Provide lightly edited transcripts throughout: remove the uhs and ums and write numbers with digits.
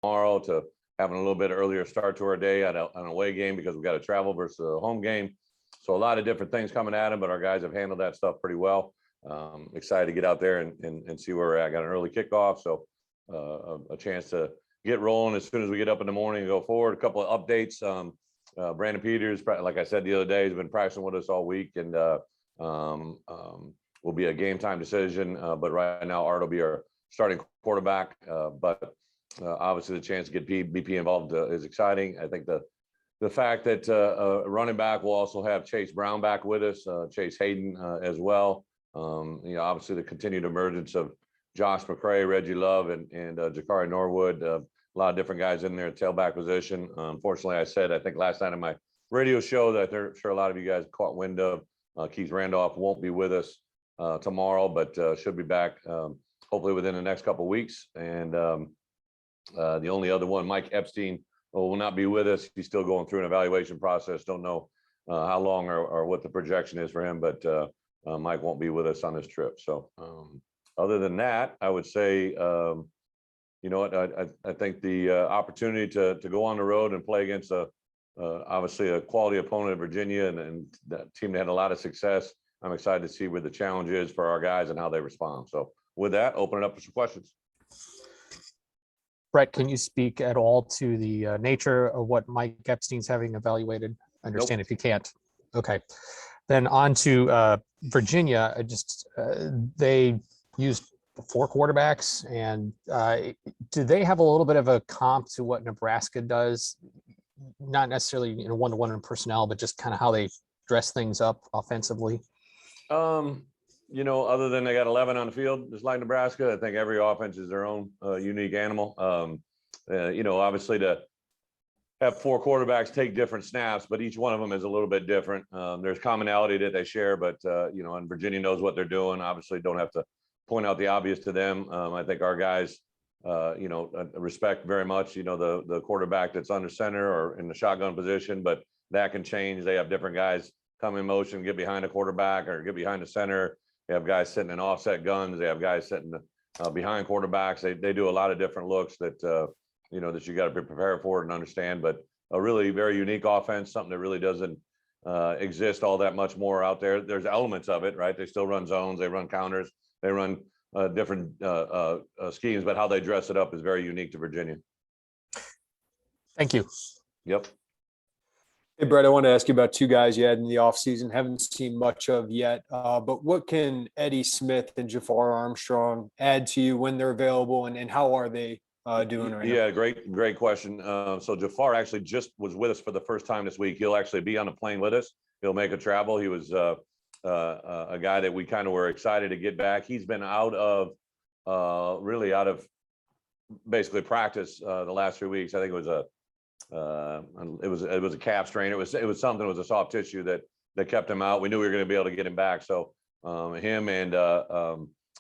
tomorrow to having a little bit earlier start to our day at an away game because we got to travel versus a home game. So a lot of different things coming at them, but our guys have handled that stuff pretty well. Excited to get out there and see where we're at. Got an early kickoff, so a chance to get rolling as soon as we get up in the morning and go forward. A couple of updates. Brandon Peters, like I said the other day, has been practicing with us all week, and will be a game time decision. But right now, Art will be our starting quarterback. But obviously, the chance to get BP involved is exciting. I think the fact that running back will also have Chase Brown back with us, Chase Hayden as well. Obviously the continued emergence of Josh McCray, Reggie Love, and Jakari Norwood. A lot of different guys in there at tailback position. Unfortunately, I think last night in my radio show that I'm sure a lot of you guys caught wind of. Keith Randolph won't be with us tomorrow, but should be back hopefully within the next couple of weeks. And the only other one, Mike Epstein, will not be with us. He's still going through an evaluation process. Don't know how long or what the projection is for him, but Mike won't be with us on this trip. So other than that, I would say, I think the opportunity to go on the road and play against obviously a quality opponent in Virginia and that team that had a lot of success. I'm excited to see where the challenge is for our guys and how they respond. So with that, open it up for some questions. Bret, can you speak at all to the nature of what Mike Epstein's having evaluated? I understand. Nope. If you can't. Okay. Then on to Virginia. They used 4 quarterbacks, and do they have a little bit of a comp to what Nebraska does? Not necessarily one-to-one in personnel, but just kind of how they dress things up offensively. Other than they got 11 on the field, just like Nebraska, I think every offense is their own unique animal. Obviously to have 4 quarterbacks take different snaps, but each one of them is a little bit different. There's commonality that they share, but and Virginia knows what they're doing. Obviously, don't have to point out the obvious to them. I think our guys, respect very much, the quarterback that's under center or in the shotgun position, but that can change. They have different guys come in motion, get behind a quarterback or get behind the center. They have guys sitting in offset guns. They have guys sitting behind quarterbacks. They do a lot of different looks that, that you got to be prepared for and understand, but a really very unique offense, something that really doesn't exist all that much more out there. There's elements of it, right? They still run zones, they run counters, they run different schemes, but how they dress it up is very unique to Virginia. Thank you. Yep. Hey, Bret, I want to ask you about 2 guys you had in the offseason, haven't seen much of yet, but what can Eddie Smith and Jafar Armstrong add to you when they're available, and how are they doing right now? Yeah, great question. So Jafar actually just was with us for the first time this week. He'll actually be on a plane with us. He'll make a travel. He was a guy that we kind of were excited to get back. He's been out of basically practice the last 3 weeks. I think it was a calf strain. It was something. It was a soft tissue that kept him out. We knew we were going to be able to get him back. So him and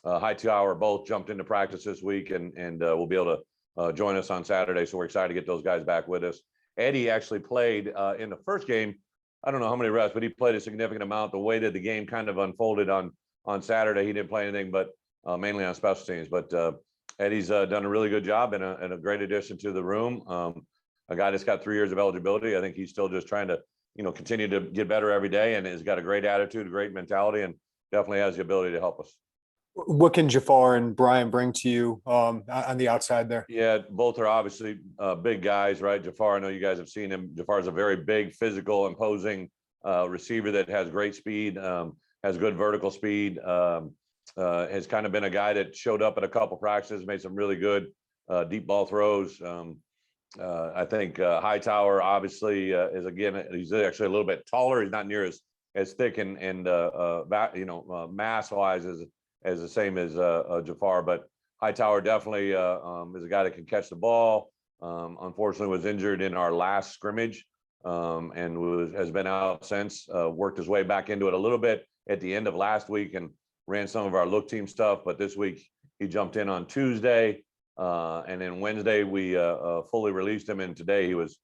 Hightower both jumped into practice this week, and we'll be able to join us on Saturday. So we're excited to get those guys back with us. Eddie actually played in the first game. I don't know how many reps, but he played a significant amount. The way that the game kind of unfolded on Saturday, he didn't play anything, but mainly on special teams. But Eddie's done a really good job and a great addition to the room. A guy that's got 3 years of eligibility. I think he's still just trying to, continue to get better every day, and has got a great attitude, a great mentality, and definitely has the ability to help us. What can Jafar and Brian bring to you on the outside there? Yeah, both are obviously big guys, right? Jafar, I know you guys have seen him. Jafar is a very big, physical, imposing receiver that has great speed, has good vertical speed, has kind of been a guy that showed up at a couple practices, made some really good deep ball throws. I think Hightower obviously is, again, he's actually a little bit taller. He's not near as thick and mass wise as the same as Jafar, but Hightower definitely is a guy that can catch the ball. Unfortunately was injured in our last scrimmage and has been out since, worked his way back into it a little bit at the end of last week and ran some of our look team stuff, but this week he jumped in on Tuesday. And then Wednesday we fully released him, and today he was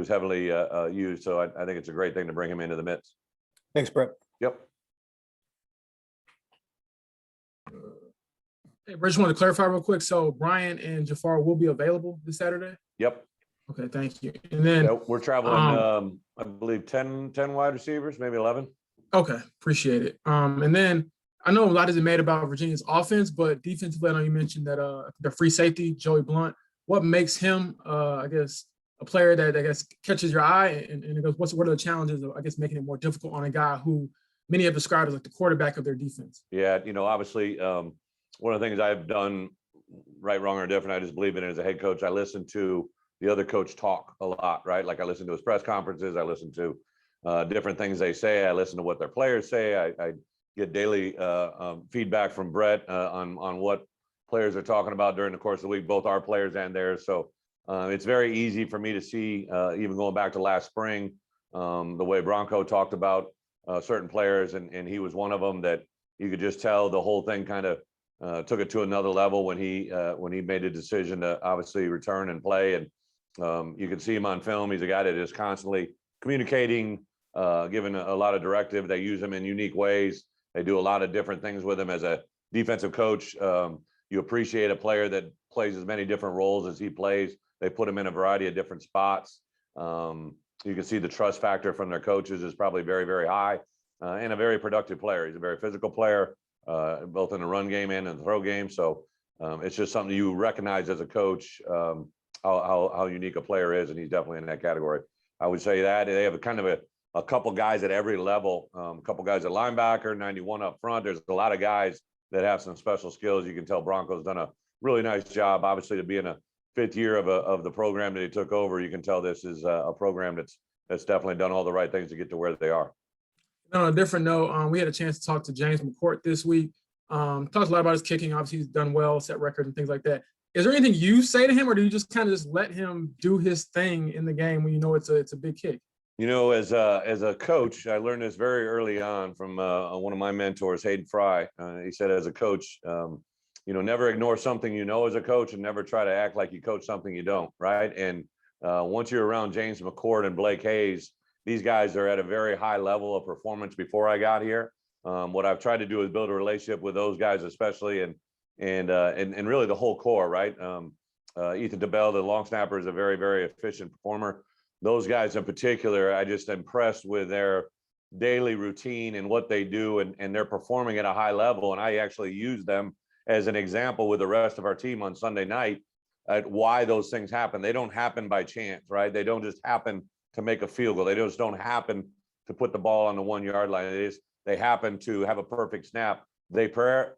heavily used. So I think it's a great thing to bring him into the midst. Thanks, Bret. Yep. Hey, Brett, just wanted to clarify real quick. So Brian and Jafar will be available this Saturday? Yep. Okay, thank you. And then Yeah, we're traveling, I believe 10 wide receivers, maybe 11. okay, appreciate it. And then I know a lot has been made about Virginia's offense, but defensively, I know you mentioned that the free safety, Joey Blunt, what makes him I guess a player that I guess catches your eye, and it goes, what are the challenges of I guess making it more difficult on a guy who many have described as like the quarterback of their defense? Yeah, obviously, one of the things I've done, right, wrong, or different, I just believe in it as a head coach. I listen to the other coach talk a lot, right? Like I listen to his press conferences, I listen to different things they say, I listen to what their players say, I get daily feedback from Bret on what players are talking about during the course of the week, both our players and theirs. So it's very easy for me to see, even going back to last spring, the way Bronco talked about certain players, and he was one of them that you could just tell the whole thing kind of took it to another level when he made a decision to obviously return and play. And you can see him on film. He's a guy that is constantly communicating, giving a lot of directive. They use him in unique ways. They do a lot of different things with him as a defensive coach. You appreciate a player that plays as many different roles as he plays. They put him in a variety of different spots. You can see the trust factor from their coaches is probably very, very high, and a very productive player. He's a very physical player, both in the run game and in the throw game. So it's just something you recognize as a coach, how unique a player is, and he's definitely in that category. I would say that they have a kind of a couple guys at every level, a couple guys at linebacker, 91 up front. There's a lot of guys that have some special skills. You can tell Bronco's done a really nice job, obviously, to be in a fifth year of the program that he took over. You can tell this is a program that's definitely done all the right things to get to where they are. And on a different note, we had a chance to talk to James McCord this week. Talked a lot about his kicking. Obviously, he's done well, set records and things like that. Is there anything you say to him, or do you just kind of just let him do his thing in the game when you know it's a big kick? As a coach, I learned this very early on from one of my mentors, Hayden Fry. He said, as a coach, never ignore something you know as a coach, and never try to act like you coach something you don't, right? And once you're around James McCord and Blake Hayes, these guys are at a very high level of performance before I got here. What I've tried to do is build a relationship with those guys, especially, and really the whole core, right? Ethan DeBell, the long snapper, is a very, very efficient performer. Those guys in particular, I just impressed with their daily routine and what they do, and they're performing at a high level. And I actually use them as an example with the rest of our team on Sunday night at why those things happen. They don't happen by chance, right? They don't just happen to make a field goal. They just don't happen to put the ball on the 1 yard line. They happen to have a perfect snap. They prepare,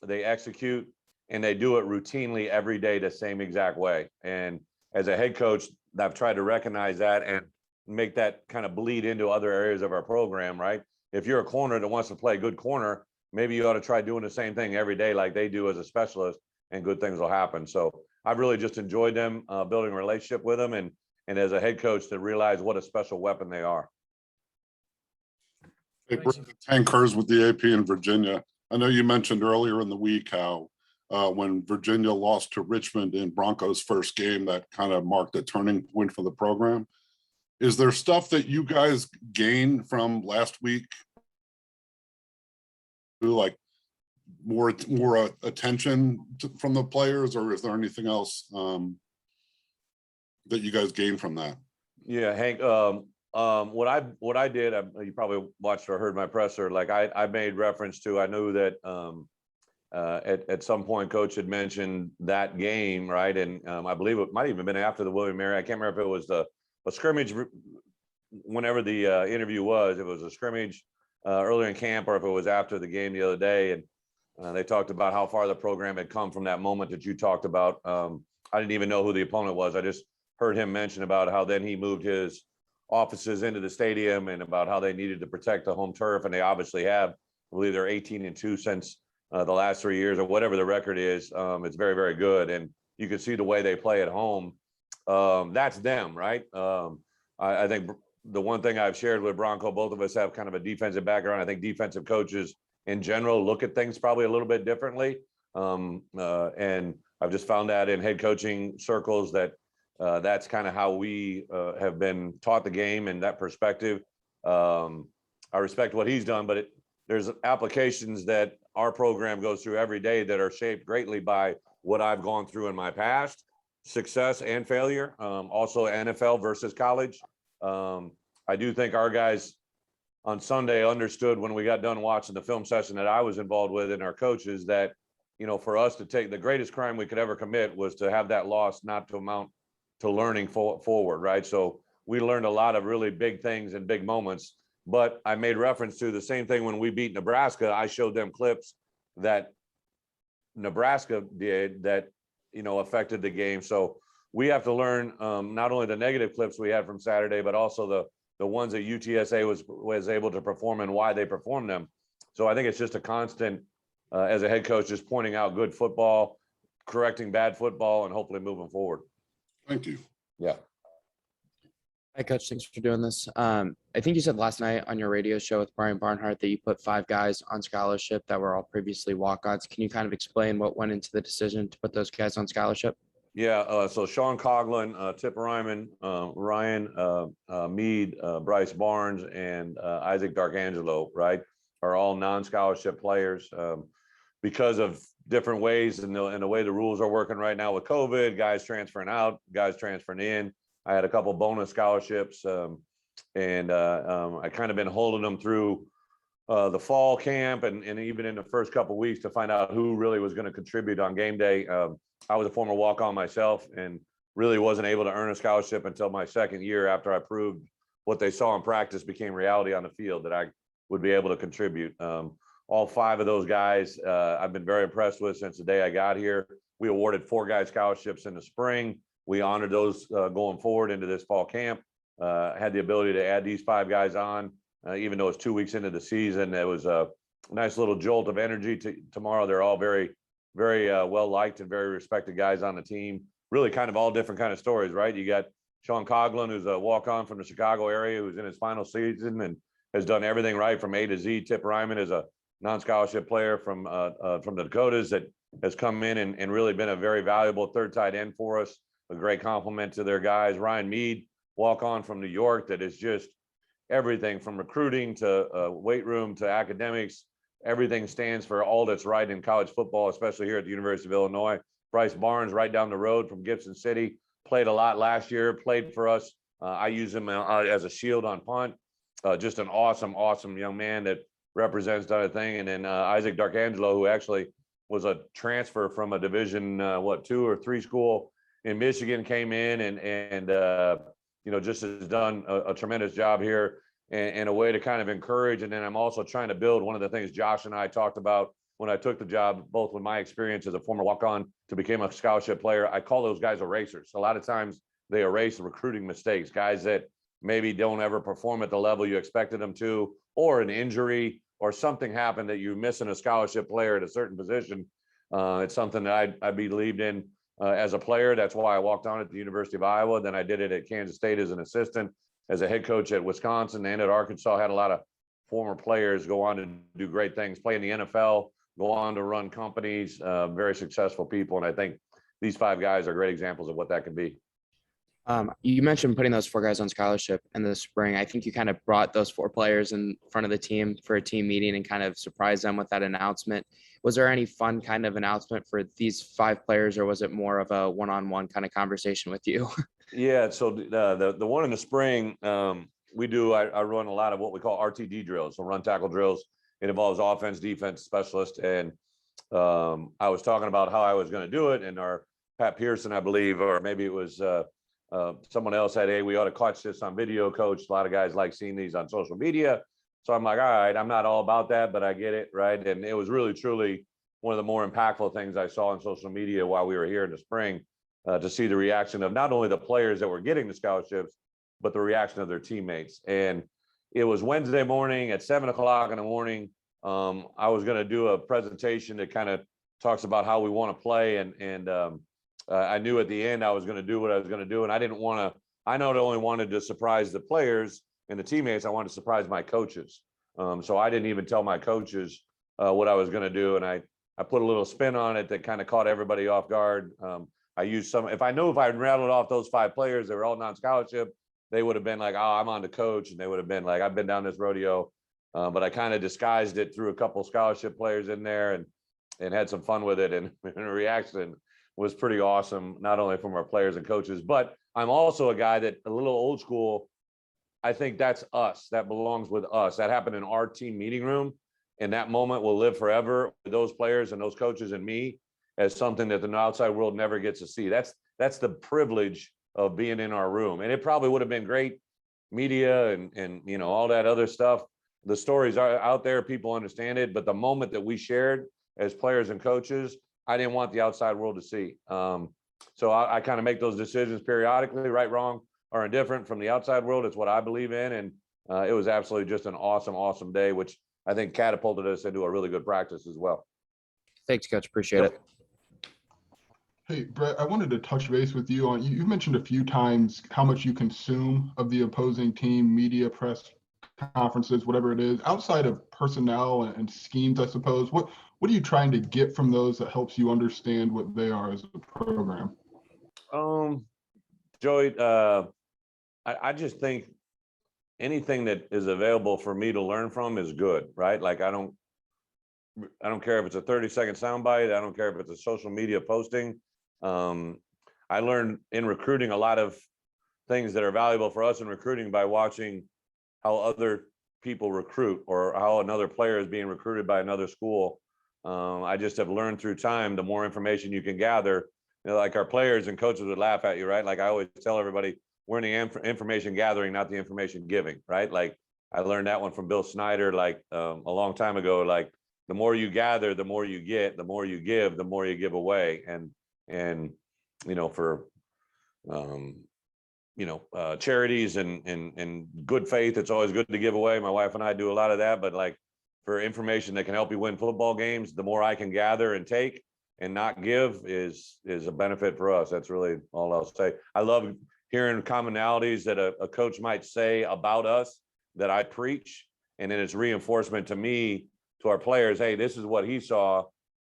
they execute, and they do it routinely every day the same exact way. And as a head coach, I've tried to recognize that and make that kind of bleed into other areas of our program, right? If you're a corner that wants to play good corner, maybe you ought to try doing the same thing every day like they do as a specialist, and good things will happen. So I've really just enjoyed them, building a relationship with them, and as a head coach to realize what a special weapon they are. Hey, Tank Hers with the AP in Virginia. I know you mentioned earlier in the week how when Virginia lost to Richmond in Broncos' first game, that kind of marked a turning point for the program. Is there stuff that you guys gained from last week, like more attention from the players, or is there anything else that you guys gained from that? Yeah, Hank. What I did, you probably watched or heard my presser. Like I made reference to, I knew that at some point Coach had mentioned that game, right? And I believe it might even been after the William Mary. I can't remember if it was a scrimmage. Whenever the interview was, it was a scrimmage earlier in camp, or if it was after the game the other day. And they talked about how far the program had come from that moment that you talked about. I didn't even know who the opponent was. I just heard him mention about how then he moved his offices into the stadium, and about how they needed to protect the home turf. And they obviously have. I believe they're 18-2 since the last 3 years, or whatever the record is. It's very, very good. And you can see the way they play at home. That's them, right? I think the one thing I've shared with Bronco, both of us have kind of a defensive background. I think defensive coaches in general look at things probably a little bit differently. And I've just found that in head coaching circles that that's kind of how we have been taught the game, and that perspective. I respect what he's done, but there's applications that our program goes through every day that are shaped greatly by what I've gone through in my past, success and failure. Also NFL versus college. I do think our guys on Sunday understood when we got done watching the film session that I was involved with and our coaches that, you know, for us to take the greatest crime we could ever commit was to have that loss not to amount to learning forward, right? So we learned a lot of really big things and big moments, but I made reference to the same thing when we beat Nebraska. I showed them clips that Nebraska did that, you know, affected the game. So we have to learn not only the negative clips we had from Saturday, but also the ones that UTSA was able to perform and why they performed them. So I think it's just a constant as a head coach, just pointing out good football, correcting bad football, and hopefully moving forward. Thank you. Yeah. Hi, Coach. Thanks for doing this. I think you said last night on your radio show with Brian Barnhart that you put 5 guys on scholarship that were all previously walk-ons. Can you kind of explain what went into the decision to put those guys on scholarship? Yeah. So Sean Coughlin, Tip Ryman, Ryan Mead, Bryce Barnes, and Isaac Darkangelo, right, are all non-scholarship players because of different ways and the way the rules are working right now with COVID, guys transferring out, guys transferring in. I had a couple bonus scholarships, and I kind of been holding them through the fall camp and even in the first couple of weeks to find out who really was going to contribute on game day. I was a former walk-on myself and really wasn't able to earn a scholarship until my second year after I proved what they saw in practice became reality on the field that I would be able to contribute. All 5 of those guys I've been very impressed with since the day I got here. We awarded 4 guys scholarships in the spring. We honored those going forward into this fall camp. Had the ability to add these 5 guys on, even though it's 2 weeks into the season. It was a nice little jolt of energy tomorrow. They're all very, very well liked and very respected guys on the team. Really kind of all different kind of stories, right? You got Sean Coughlin, who's a walk-on from the Chicago area, who's in his final season and has done everything right from A to Z. Tip Ryman is a non-scholarship player from the Dakotas that has come in and really been a very valuable third tight end for us. A great compliment to their guys. Ryan Mead, walk-on from New York, that is just everything from recruiting to weight room to academics. Everything stands for all that's right in college football, especially here at the University of Illinois. Bryce Barnes, right down the road from Gibson City, played a lot last year, played for us. I use him as a shield on punt. Just an awesome young man that represents the other thing. And then Isaac Darkangelo, who actually was a transfer from a Division 2 or 3 school in Michigan, came in and you know, just has done a tremendous job here and a way to kind of encourage. And then I'm also trying to build one of the things Josh and I talked about when I took the job, both with my experience as a former walk-on to become a scholarship player. I call those guys erasers. A lot of times they erase the recruiting mistakes, guys that maybe don't ever perform at the level you expected them to, or an injury or something happened that you're missing a scholarship player at a certain position. It's something that I believed in as a player. That's why I walked on at the University of Iowa. Then I did it at Kansas State as an assistant, as a head coach at Wisconsin and at Arkansas. Had a lot of former players go on to do great things, play in the NFL, go on to run companies, very successful people. And I think these 5 guys are great examples of what that can be. You mentioned putting those 4 guys on scholarship in the spring. I think you kind of brought those 4 players in front of the team for a team meeting and kind of surprised them with that announcement. Was there any fun kind of announcement for these 5 players, or was it more of a one-on-one kind of conversation with you? Yeah. So the one in the spring, we do, I run a lot of what we call RTD drills, so run tackle drills. It involves offense, defense, specialist. And I was talking about how I was going to do it. And our Pat Pearson, I believe, or maybe it was someone else said, hey, we ought to catch this on video, coach. A lot of guys like seeing these on social media. So I'm like, all right, I'm not all about that, but I get it, right? And it was really, truly one of the more impactful things I saw on social media while we were here in the spring, to see the reaction of not only the players that were getting the scholarships, but the reaction of their teammates. And it was Wednesday morning at 7 o'clock in the morning. I was going to do a presentation that kind of talks about how we want to play. And I knew at the end I was going to do what I was going to do. And I didn't want to, I not only wanted to surprise the players and the teammates, I wanted to surprise my coaches. So I didn't even tell my coaches what I was going to do. And I put a little spin on it that kind of caught everybody off guard. I used some, if I rattled off those 5 players, they were all non-scholarship, they would have been like, oh, I'm on the coach. And they would have been like, I've been down this rodeo but I kind of disguised it through a couple scholarship players in there and had some fun with it. And the reaction was pretty awesome, not only from our players and coaches, but I'm also a guy that a little old school. I think that's us. That belongs with us. That happened in our team meeting room. And that moment will live forever with those players and those coaches and me as something that the outside world never gets to see. That's the privilege of being in our room. And it probably would have been great media and you know, all that other stuff. The stories are out there, people understand it, but the moment that we shared as players and coaches, I didn't want the outside world to see. So I kind of make those decisions periodically, right, wrong, or indifferent from the outside world. It's what I believe in. And it was absolutely just an awesome, awesome day, which I think catapulted us into a really good practice as well. Thanks, Coach. Appreciate it. Hey, Bret, I wanted to touch base with you on, you mentioned a few times how much you consume of the opposing team, media, press conferences, whatever it is, outside of personnel and schemes, I suppose. What are you trying to get from those that helps you understand what they are as a program? Joey, I just think anything that is available for me to learn from is good, right? Like I don't care if it's a 30-second soundbite. I don't care if it's a social media posting. I learned in recruiting a lot of things that are valuable for us in recruiting by watching how other people recruit or how another player is being recruited by another school. I just have learned through time, the more information you can gather, you know, like our players and coaches would laugh at you, right? Like I always tell everybody, we're in the information gathering, not the information giving, right? Like I learned that one from Bill Snyder, like a long time ago, like the more you gather, the more you get, the more you give, the more you give away. And, you know, for, charities and good faith, it's always good to give away. My wife and I do a lot of that, but like for information that can help you win football games, the more I can gather and take and not give is a benefit for us. That's really all I'll say. I love hearing commonalities that a coach might say about us that I preach. And then it's reinforcement to me, to our players. Hey, this is what he saw.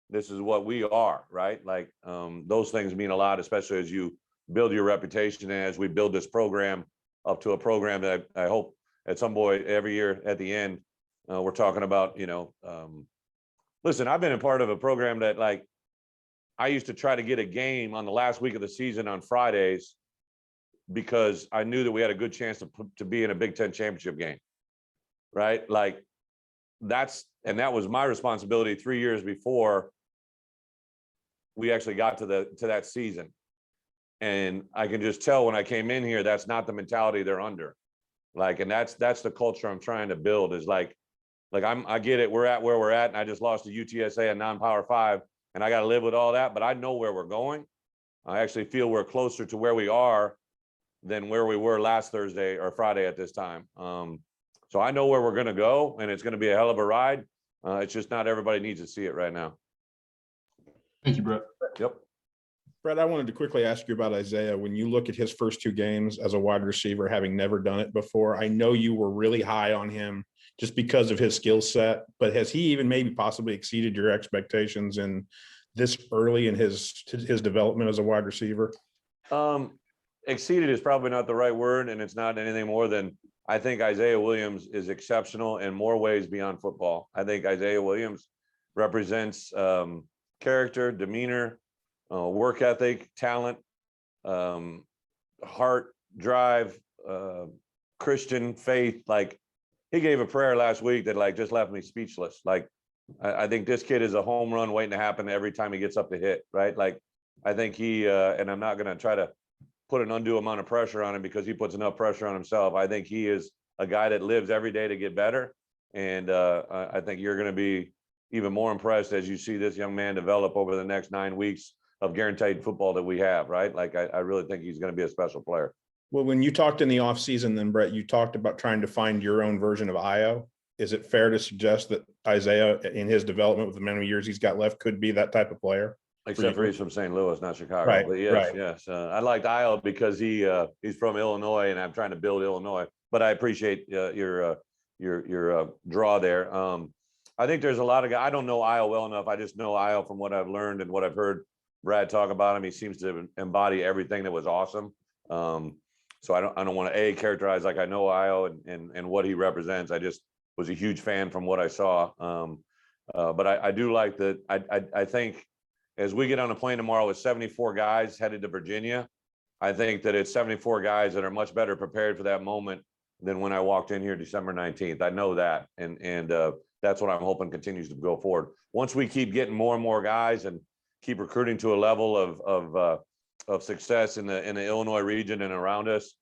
This is what we are, right? Like those things mean a lot, especially as you build your reputation and as we build this program up to a program that I hope at some point every year at the end, we're talking about, listen, I've been a part of a program that like, I used to try to get a game on the last week of the season on Fridays because I knew that we had a good chance to be in a Big Ten championship game, right? Like that was my responsibility 3 years before we actually got to that season. And I can just tell when I came in here, that's not the mentality they're under. Like, and that's the culture I'm trying to build is like I get it. We're at where we're at. And I just lost to UTSA, a non-power 5. And I got to live with all that, but I know where we're going. I actually feel we're closer to where we are than where we were last Thursday or Friday at this time. So I know where we're going to go, and it's going to be a hell of a ride. It's just not everybody needs to see it right now. Thank you, Bret. Yep. Brett, I wanted to quickly ask you about Isaiah. When you look at his first 2 games as a wide receiver, having never done it before, I know you were really high on him just because of his skill set, but has he even maybe possibly exceeded your expectations in this early in his development as a wide receiver? Exceeded is probably not the right word, and it's not anything more than I think Isaiah Williams is exceptional in more ways beyond football. I think Isaiah Williams represents character, demeanor, work ethic, talent, heart, drive, Christian faith. Like he gave a prayer last week that like just left me speechless. Like I think this kid is a home run waiting to happen every time he gets up to hit, right? Like I think he, and I'm not going to try to put an undue amount of pressure on him because he puts enough pressure on himself. I think he is a guy that lives every day to get better. And I think you're going to be even more impressed as you see this young man develop over the next 9 weeks of guaranteed football that we have, right? Like I really think he's going to be a special player. Well, when you talked in the offseason, then Brett, you talked about trying to find your own version of Io. Is it fair to suggest that Isaiah in his development with the many years he's got left could be that type of player? Except for he's from St. Louis, not Chicago. Right, but yes, right. yes. I liked Io because he's from Illinois, and I'm trying to build Illinois. But I appreciate your draw there. I think there's a lot of guys. I don't know Io well enough. I just know Io from what I've learned and what I've heard Brad talk about him. He seems to embody everything that was awesome. So I don't want to characterize like I know Io and what he represents. I just was a huge fan from what I saw. But I do like that. I think as we get on a plane tomorrow with 74 guys headed to Virginia, I think that it's 74 guys that are much better prepared for that moment than when I walked in here December 19th. I know that. And that's what I'm hoping continues to go forward. Once we keep getting more and more guys and keep recruiting to a level of success in the Illinois region and around us,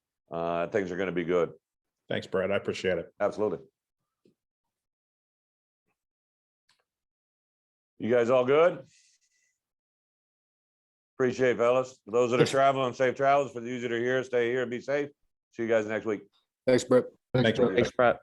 things are going to be good. Thanks, Brett. I appreciate it. Absolutely. You guys all good? Appreciate it, fellas. For those that are traveling, safe travels. For those that are here, stay here and be safe. See you guys next week. Thanks, Brett. Thanks, Brett. Thanks, Brett.